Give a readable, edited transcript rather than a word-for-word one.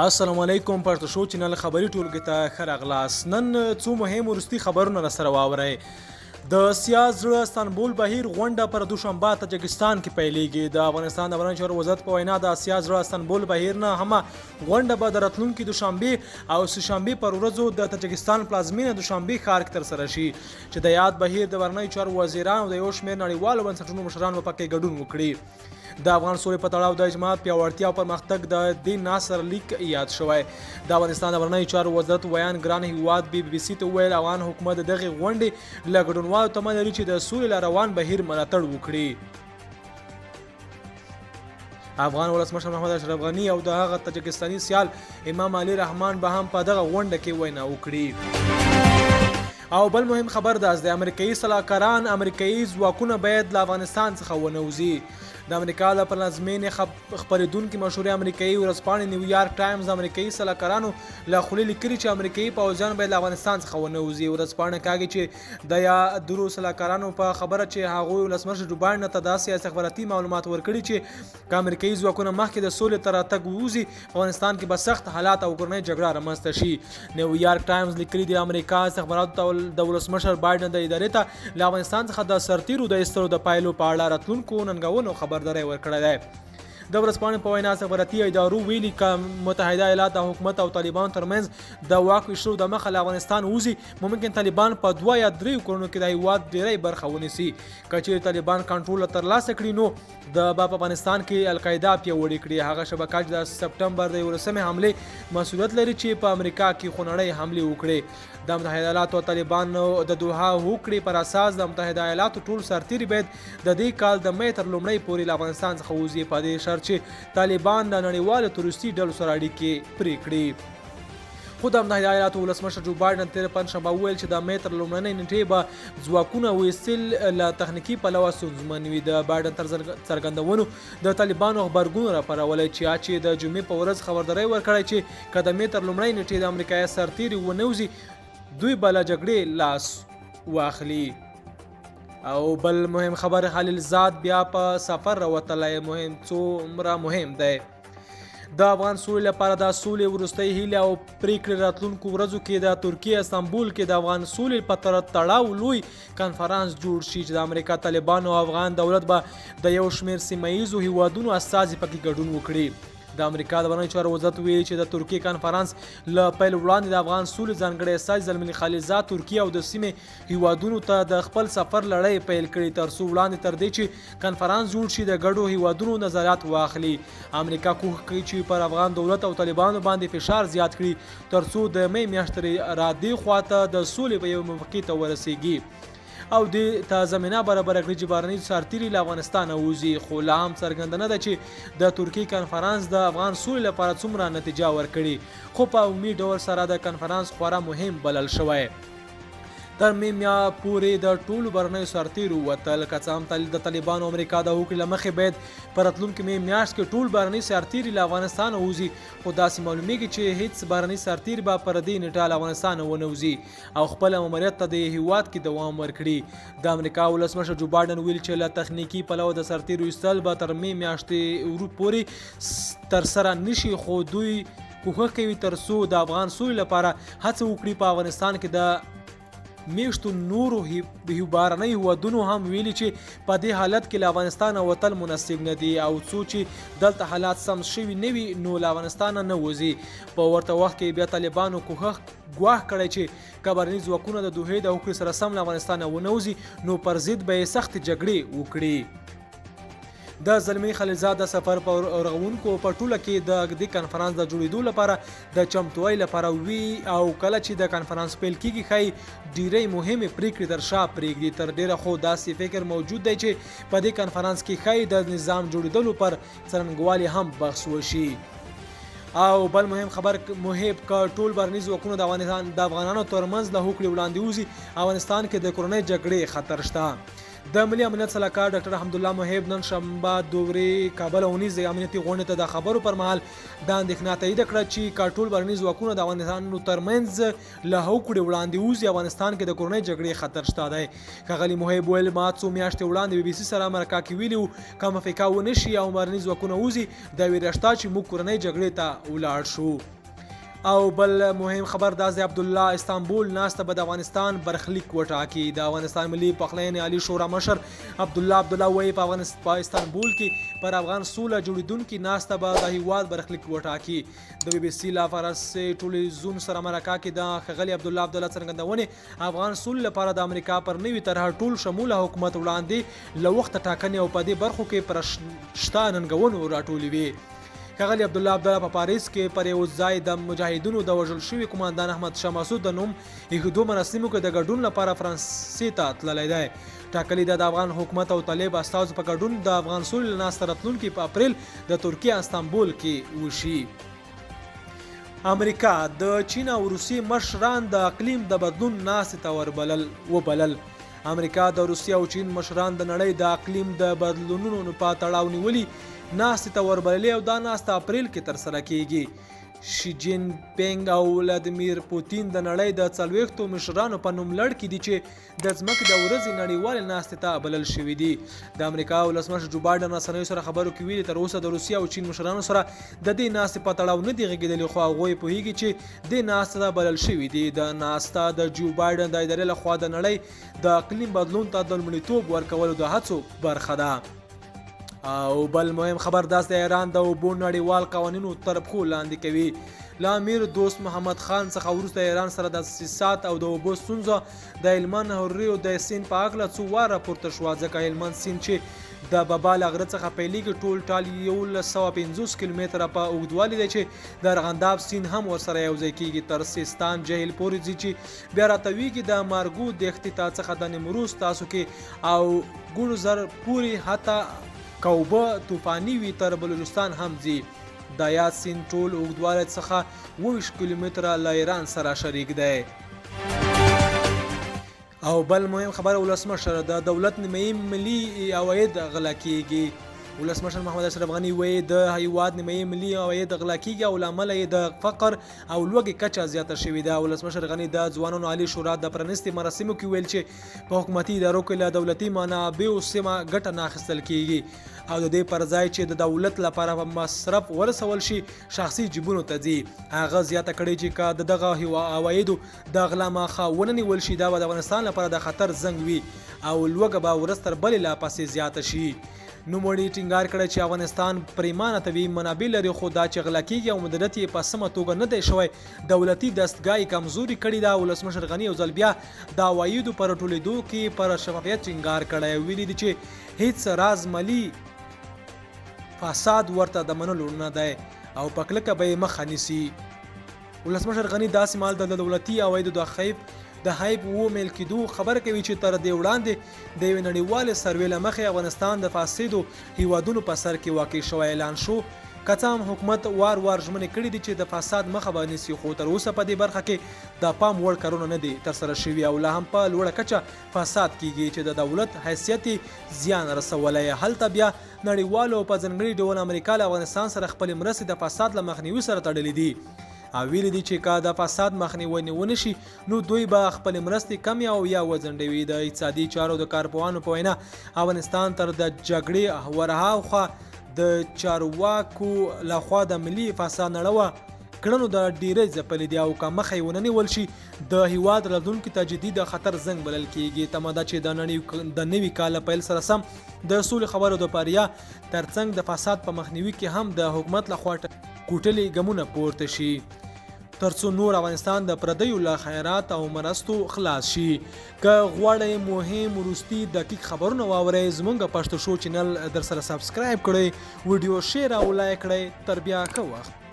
السلام علیکم پښتو شو چینل خبري ټولګي ته ښه راغلاست. نن څو مهم وروستي خبرونه راسره واورئ. د سیاست زړه استانبول بهیر غونډه پر دوشنبه تاجکستان کې پیلیږي. د افغانستان د بهرنیو چارو وزارت په وینا د سیاست زړه استانبول بهیر نه هم غونډه به د راتلونکي دوشنبه او سهشنبه پر ورځو د تاجکستان پلازمینه دوشنبه ښار کې ترسره شي چې د یاد بهیر د بهرنیو چارو وزیران او د یو شمېر نړیوالو بنسټونو مشران به پکې ګډون وکړي. د افغان سولې په تړاو د اجماع پیاوړتیا او پرمختګ د دې ناصر لیک یاد شوی. د افغانستان د بهرنیو چارو وزارت ویان ګران هیواد بي سي ته وویل افغان حکومت دغه غونډې له ګډونوالو تمه لري چې د سولې له روان بهیر ملاتړ وکړي. افغان ولسمشر محمد اشرف غني او د هغه تاجکستاني سیال امام علي رحمان به هم په دغه غونډه کې وینا وکړي. او بل مهم خبر داس د امریکایي سلاکاران امریکایي ځواکونه باید له افغانستان څخه ونوځي. د امریکا د پلازمینې خپرېدونکي مشهورې امریکایي ورځپاڼې نیویارک ټایمز د امریکایي سلاکارانو له خولې لیکلي چې امریکایي پوځیان باید له افغانستان څخه ونوځي. ورځپاڼه کاږي چې د یادرو سلاکارانو په خبره چې هغوی ولسمشر جو بایډن ته داسې استخباراتي معلومات ورکړي چې که امریکایي ځواکونه مخکې د سولې تر راتګ ووځي په افغانستان کې به سخت حالات او کورنۍ جګړه رامنځته شي. نیویارک ټایمز لیکلي د امریکا استخباراتو د ولسمشر بایډن د ادارې ته له افغانستان څخه د سرتیرو د ایستلو د پایلو په اړه راتلونکو ننګونو خبرداری ورکړی دی. د ورځپاڼې په وینا استخباراتي ادارو ویلي که متحده ایالات د حکومت او طالبان ترمنځ د واک ویشلو د مخه له افغانستان ووځي ممکن طالبان په 2 یا 3 کلونو کې د هیواد ډیری برخه ونیسي. که چیرې طالبان کنټرول ترلاسه کړي نو د په افغانستان کې القاعده پیاوړې کړي. هغه شبکه چې د سپټمبر د 11 حملې مسؤلیت لري چې په امریکا کې خونړۍ حملې وکړي. د متحده ایالاتو او طالبانو د دوحه هوکړې پر اساس د متحده ایالاتو ټول سرتیري باید د دې کال د مې تر لومړۍ پورې له افغانستان څخه ووځي په دې شرط چې طالبان د نړیوالو تروریستي ډلو سره اړیکې پرې کړي. خو د متحده ایالاتو ولسمشر جو بایډن تېره پنجشنبه وویل چې د مې تر لومړنۍ نیټې به ځواکونه ویستل له تخنیکي پلوه ستونزمن وي. د بایډن تر څرګندونو د طالبانو غبرګون راپارولی چې د جمعې په ورځ خبرداری ورکړی چې که د مې تر لومړۍ نیټې د امریکایي سرتیري ونوځي دوی به له جګړې لاس واخلي. او بل مهم خبر خلیل زاد بیا په سفر راوتلی څومره مهم دی. د افغان سولې لپاره د سولې وروستۍ هیلې او پریکړې راتلونکو ورځو کې د ترکیې استانبول کې د افغان سولې په تړاو لوی کنفرانس جوړ شي چې د امریکا طالبان او افغان دولت به د یو شمېر سیمه ییزو هیوادونو استازي پکې ګډون وکړي. د امریکا د بهرنیو چارو وزارت ویلي چې د ترکیې کنفرانس له پیل وړاندې د افغان سولې ځانګړی استازي زلمي خلیلزاد ترکیې او د سیمې هیوادونو ته د خپل سفر لړۍ پیل کړي تر څو وړاندې تر دې چې کنفرانس جوړ شي د ګډو هیوادونو نظریات واخلي. امریکا کوښښ کوي چې پر افغان دولت او طالبانو باندې فشار زیات کړي تر څو د مې میاشتې را دې خواته د سولې په یو موافقې ته ورسیږي او دې ته زمینه برابره کړي چې بهرني سرتیري له افغانستانه ووځي. خو لا هم څرګنده نه ده چې د ترکیې کنفرانس د افغان سولې لپاره څومره نتیجه ورکړي. خو په عمومي ډول سره د کنفرانس خورا مهم بلل شوی. تر مې میا پورې د ټولو بهرنیو سرتیرو وتل. که څه هم د طالبانو امریکا د هوکړې له مخې باید په راتلونکي مې میاشت کې ټول بهرني سرتیري له افغانستانه ووځي خو داسې معلومیږي چې هیڅ بهرني سرتیر به پر دې نیټه له افغانستانه ونوځي او خپل ماموریت ته د هیواد کې دوام ورکړي. د امریکا ولسمشر جو بایډن ویل چې له تخنیکي پلوه د سرتیرو ایستل به تر مې میاشتې پورې ترسره نشي خو دوی کوښښ کوي تر څو د افغان سولې لپاره هڅه وکړي. په افغانستان کې د میشتو نورو بهرنیو هیوادونو هم ویلي چې په دې حالت کې له افغانستانه وتل مناسب نه دي او څو چې دلته حالات سم شوي نه وي نو له افغانستانه نه وځي. په ورته وخت کې بیا طالبانو کوښښ ګواښ کړی چې که بهرني ځواکونه د دوحې د هوکړې سره سم له افغانستانه ونوځي نو پر ضد به یې سختې جګړې وکړي. د زلمي خلیلزاد د سفر په رغونکو په ټوله کې د دې کنفرانس د جوړېدو لپاره د چمتووالي لپاره وي او کله چې د کنفرانس پیل کیږي ښایي ډیرې مهمې پریکړې تر شا پرېږدي. تر ډیره خو داسې فکر موجود دی چې په دې کنفرانس کې ښایي د نظام جوړېدلو پر څرنګوالي هم بحث وشي. او بل مهم خبر محب که ټول بهرني ځواکونه د افغانانو ترمنځ له هوکړې وړاندې وځي افغانستان کې د کورنۍ جګړې خطر شته. د ملي امنیت سلاکار ډاکټر حمدالله محب نن شنبه دورې کابل اونیز د امنیتي غونډې ته د خبرو پر مهال دا اندېښنه تایید کړه چې کاټول بهرني ځواکونه د افغانستان ترمنځ له هوکړې وړاندې وځي. افغانستان کې د کورنۍ جګړې خطر شته دی. ښاغلي محب ویل ما څو میاشتې وړاندې بي بي سي سره مرکه کې ویلي وو که موافقه ونه شي او بهرني ځواکونه وځي دا ویره شته چې موږ کورنۍ جګړې ته ولاړ شو. او بل مهم خبر دا د عبدالله استانبول ناسته به د افغانستان برخلیک وټاکي. د افغانستان ملي پخلاینې عالي شورا مشر عبدالله وایي په استانبول کې پر افغان سوله جوړیدونکي ناسته به د هیواد برخلیک وټاکي. د بي بي سي له فارس ټلویزیون سره مرکه کې د ښاغلي عبدالله څرګندونې افغان سولې لپاره د امریکا پر نوي طرحه ټول شموله حکومت وړاندې له وخته ټاکنې او په دې برخو کې پر شته ننګونو راټولې وي. ښاغلي عبدالله په پاریس کې پر یو ځای د مجاهدینو د وژل شوي قوماندان احمد شاه مسعود د نوم ایښودو مراسمو کې د ګډون لپاره فرانسې ته تللی دی. ټاکلي ده د افغان حکومت او طالب استازو په ګډون د افغان سولې ناسته راتلونکي په اپریل د ترکیې استانبول کې وشي. امریکا د چین او روسیې مشران د اقلیم د بدلون ناستې ته وبلل. امریکا د روسیې او چین مشران د نړۍ د اقلیم د بدلونونو په تړاو نیولي ناستې ته وربللې او دا ناسته اپریل کې ترسره کیږي. شي جین پینګ او ولادیمیر پوتین د نړۍ د 40 مشرانو په نوم لړ کې دي چې د ځمکې د ورځې نړیوالې ناستې ته بلل شوي دي. د امریکا ولسمشر جو بایډن رسنیو سره خبرو کې ویلي تر اوسه د روسیې او چین مشرانو سره د دې ناستې په تړاو نه دي غږېدلي خو هغوی پوهیږي چې دې ناستې ته بلل شوي دي. د ناسته د جو بایډن د ادارې لخوا د نړۍ د اقلیم بدلون ته د لومړیتوب ورکولو د هڅو برخه ده. او بل مهم خبر داس د ایران د اوبو نړیوال قوانینو تر پښو لاندې کوي. له امیر دوست محمد خان څخه وروسته ایران سره د تاسیسات او د اوبو ستونزه د هلمند هوري او د سیند په هکله څو واره پورته شوه ځکه هلمند سیند چې د بابا له غره څخه پیلیږي ټول ټال 1150 کیلومتره په اوږدوالي دی چې د ارغنداب سیند هم ورسره یوځای کیږي تر سیستان جهیل پورې ځي چې بیا راتویږي د مارګو دښتې څخه د نیمروز تاسو کې او ګونو زر پورې حتی کوبه طوفاني وي تر بلوچستان هم ځي. د یاد سیند ټول اوږدوالی څخه 20 کیلومتره له ایران سره شریک دی. او بل مهم خبر ولسمشر د دولت نیمایي ملي عواید غلا کیږي. ولسمشر محمد اشرف غني وایي د هیواد نیمایي ملي عواید غلا کیږي او له امله یې د فقر او لوږې کچه زیاته شوې ده. ولسمشر غني د ځوانانو عالي شورا د پرانیستي مراسمو کې ویل چې په حکومتي ادارو کې له دولتي منابعو سمه ګټه نه اخیستل کیږي او د دې پر ځای چې د دولت لپاره په مصرف ورسول شي شخصي جیبونو ته ځي. هغه زیاته کړې چې که د دغه عوایدو د غلا مخه ونه نیول شي دا به د افغانستان لپاره د خطر زنګ وي او لوږه به ورځ تر بلې لا پسې زیاته شي. نوموړي ټینګار کړی چې افغانستان پریمانه طبیعي منابع لري خو دا چې غلا کیږي او مدیریت یې په سمه توګه نه دی شوی دولتي دستګاه کمزوري کړې ده. ولسمشر غني یو ځل بیا د عوایدو پر ټولېدو کې پر شفافیت ټینګار کړی. ویلي دي چې هیڅ راز مالي فساد ورته د منلو نه دی او په کلکه به یې مخه نیسي. ولسمشر غني داسې مال د دولتي عوایدو د هایپ ومیل کېدو خبر کوي چې تر دې وړاندې د یوې نړیوالې سروې له مخې افغانستان د فاسدو هیوادونو په سر کې واقع شوی اعلان شو. که څه هم حکومت وار ژمنې کړي دي چې د فساد مخه به نیسي خو تر اوسه په دې برخه کې د پام وړ کارونه نه دي ترسره شوي او لا هم په لوړه کچه فساد کیږي چې د دولت حیثیت زیان رسولی. هلته بیا نړیوالو په ځانګړي ډول امریکا له افغانستان سره خپلې مرستې د فساد له مخنیوي سره تړلې دي او ویلي دي چې که د فساد مخنیوی ونه شي نو دوی به خپلې مرستې کمې او یا وځنډوي. د اقتصادي چارو د کارپوهانو په وینا افغانستان تر د جګړې ورهاخوا د چارواکو لخوا د ملي فساد نړوه کړنو د ډیری ځپلې دي او که مخه یې ونه نیول شي د هیواد راتلونکي ته جدي د خطر زنګ بلل کیږي. تمه ده چې د نوي کال پیل سره سم د سولې خبرو د پاریا ترڅنګ د فساد په مخنیوي کې هم د حکومت لخوا کوټلې ګامونه پورته شي ترڅو نور افغانستان د پردیو له خیرات او مرستو خلاص شي. که غواړئ مهم وروستي دقیق خبرونه واورئ زموږ پښتو شو چینل در سره سبسکرایب کړئ، ویډیو شیر او لایک کړئ. تر بیا ښه وخت.